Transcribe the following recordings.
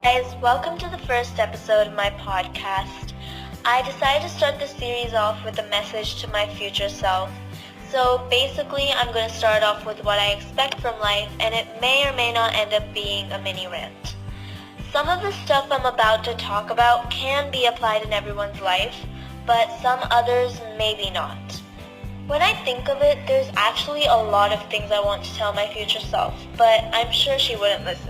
Guys, welcome to the first episode of my podcast. I decided to start this series off with a message to my future self. So basically, I'm going to start off with what I expect from life, and it may or may not end up being a mini rant. Some of the stuff I'm about to talk about can be applied in everyone's life, but some others maybe not. When I think of it, there's actually a lot of things I want to tell my future self, but I'm sure she wouldn't listen.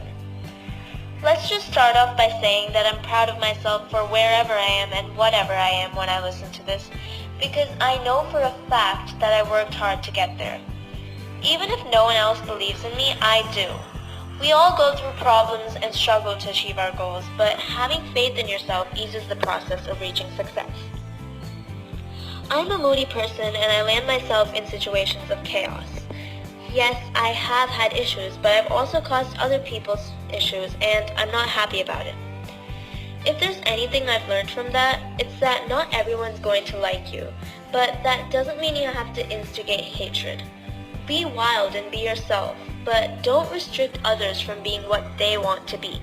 Let's just start off by saying that I'm proud of myself for wherever I am and whatever I am when I listen to this, because I know for a fact that I worked hard to get there. Even if no one else believes in me, I do. We all go through problems and struggle to achieve our goals, but having faith in yourself eases the process of reaching success. I'm a moody person and I land myself in situations of chaos. Yes, I have had issues, but I've also caused other people's issues, and I'm not happy about it. If there's anything I've learned from that, it's that not everyone's going to like you, but that doesn't mean you have to instigate hatred. Be wild and be yourself, but don't restrict others from being what they want to be.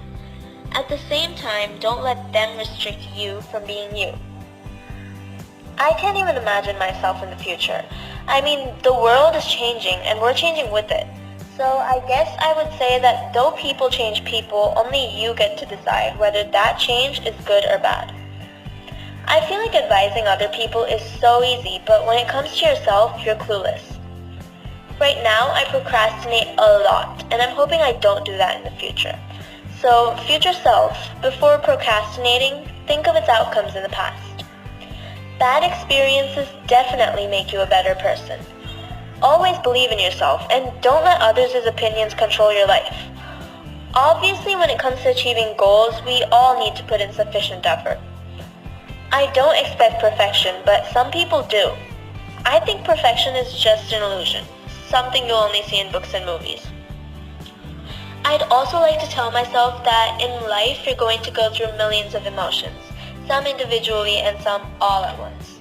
At the same time, don't let them restrict you from being you. I can't even imagine myself in the future. I mean, the world is changing and we're changing with it. So I guess I would say that though people change people, only you get to decide whether that change is good or bad. I feel like advising other people is so easy, but when it comes to yourself, you're clueless. Right now, I procrastinate a lot, and I'm hoping I don't do that in the future. So, future self, before procrastinating, think of its outcomes in the past. Bad experiences definitely make you a better person. Always believe in yourself and don't let others' opinions control your life. Obviously, when it comes to achieving goals, we all need to put in sufficient effort. I don't expect perfection, but some people do. I think perfection is just an illusion, something you'll only see in books and movies. I'd also like to tell myself that in life you're going to go through millions of emotions. Some individually and some all at once.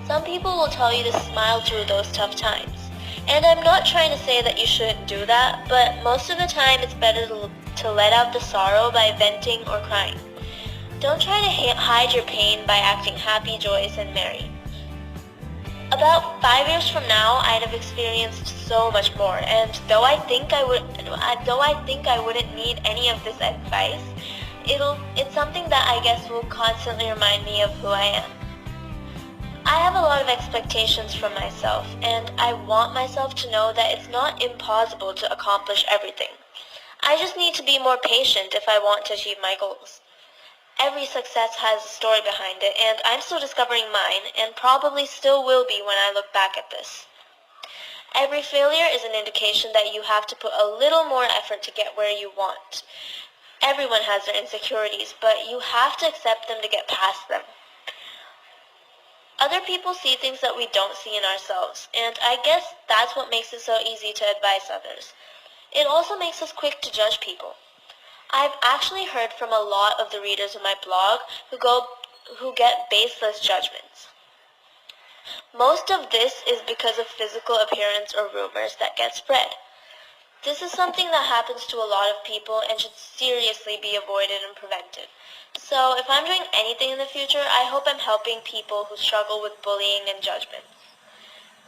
Some people will tell you to smile through those tough times. And I'm not trying to say that you shouldn't do that, but most of the time it's better to let out the sorrow by venting or crying. Don't try to hide your pain by acting happy, joyous, and merry. About 5 years from now, I'd have experienced so much more, and though I think I wouldn't need any of this advice, it's something that I guess will constantly remind me of who I am. I have a lot of expectations from myself, and I want myself to know that it's not impossible to accomplish everything. I just need to be more patient if I want to achieve my goals. Every success has a story behind it, and I'm still discovering mine, and probably still will be when I look back at this. Every failure is an indication that you have to put a little more effort to get where you want. Everyone has their insecurities, but you have to accept them to get past them. Other people see things that we don't see in ourselves, and I guess that's what makes it so easy to advise others. It also makes us quick to judge people. I've actually heard from a lot of the readers of my blog who get baseless judgments. Most of this is because of physical appearance or rumors that get spread. This is something that happens to a lot of people and should seriously be avoided and prevented. So if I'm doing anything in the future, I hope I'm helping people who struggle with bullying and judgments.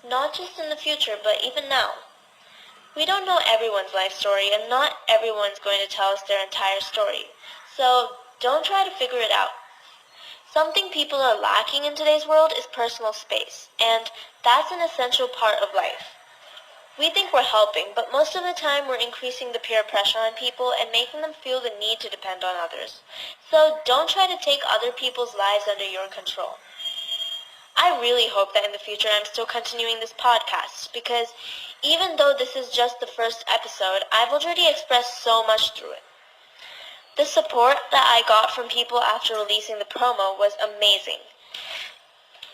Not just in the future, but even now. We don't know everyone's life story, and not everyone's going to tell us their entire story. So don't try to figure it out. Something people are lacking in today's world is personal space, and that's an essential part of life. We think we're helping, but most of the time we're increasing the peer pressure on people and making them feel the need to depend on others. So don't try to take other people's lives under your control. I really hope that in the future I'm still continuing this podcast, because even though this is just the first episode, I've already expressed so much through it. The support that I got from people after releasing the promo was amazing.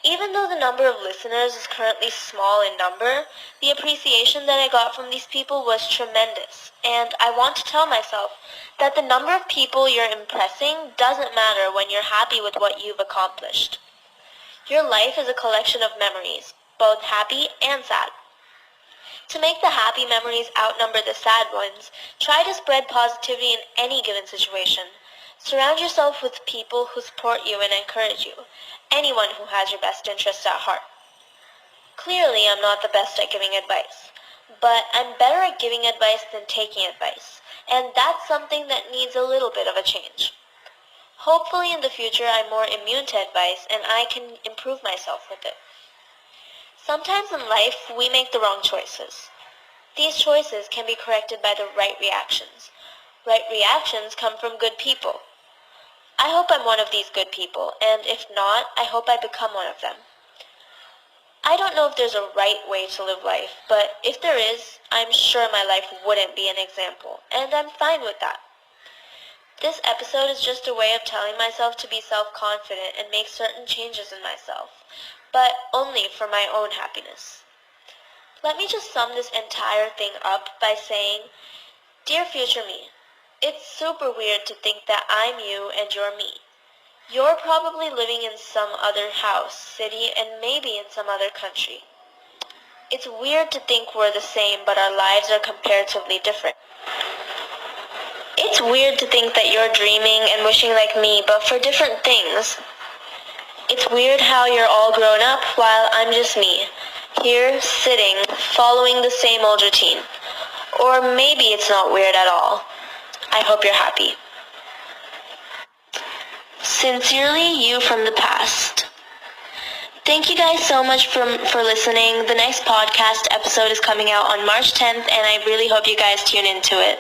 Even though the number of listeners is currently small in number, the appreciation that I got from these people was tremendous, and I want to tell myself that the number of people you're impressing doesn't matter when you're happy with what you've accomplished. Your life is a collection of memories, both happy and sad. To make the happy memories outnumber the sad ones, try to spread positivity in any given situation. Surround yourself with people who support you and encourage you, anyone who has your best interests at heart. Clearly, I'm not the best at giving advice, but I'm better at giving advice than taking advice, and that's something that needs a little bit of a change. Hopefully in the future I'm more immune to advice and I can improve myself with it. Sometimes in life we make the wrong choices. These choices can be corrected by the right reactions. Right reactions come from good people. I hope I'm one of these good people, and if not, I hope I become one of them. I don't know if there's a right way to live life, but if there is, I'm sure my life wouldn't be an example, and I'm fine with that. This episode is just a way of telling myself to be self-confident and make certain changes in myself, but only for my own happiness. Let me just sum this entire thing up by saying, Dear future me, it's super weird to think that I'm you and you're me. You're probably living in some other house, city, and maybe in some other country. It's weird to think we're the same, but our lives are comparatively different. It's weird to think that you're dreaming and wishing like me, but for different things. It's weird how you're all grown up while I'm just me, here, sitting, following the same old routine. Or maybe it's not weird at all. I hope you're happy. Sincerely, you from the past. Thank you guys so much for listening. The next podcast episode is coming out on March 10th, and I really hope you guys tune into it.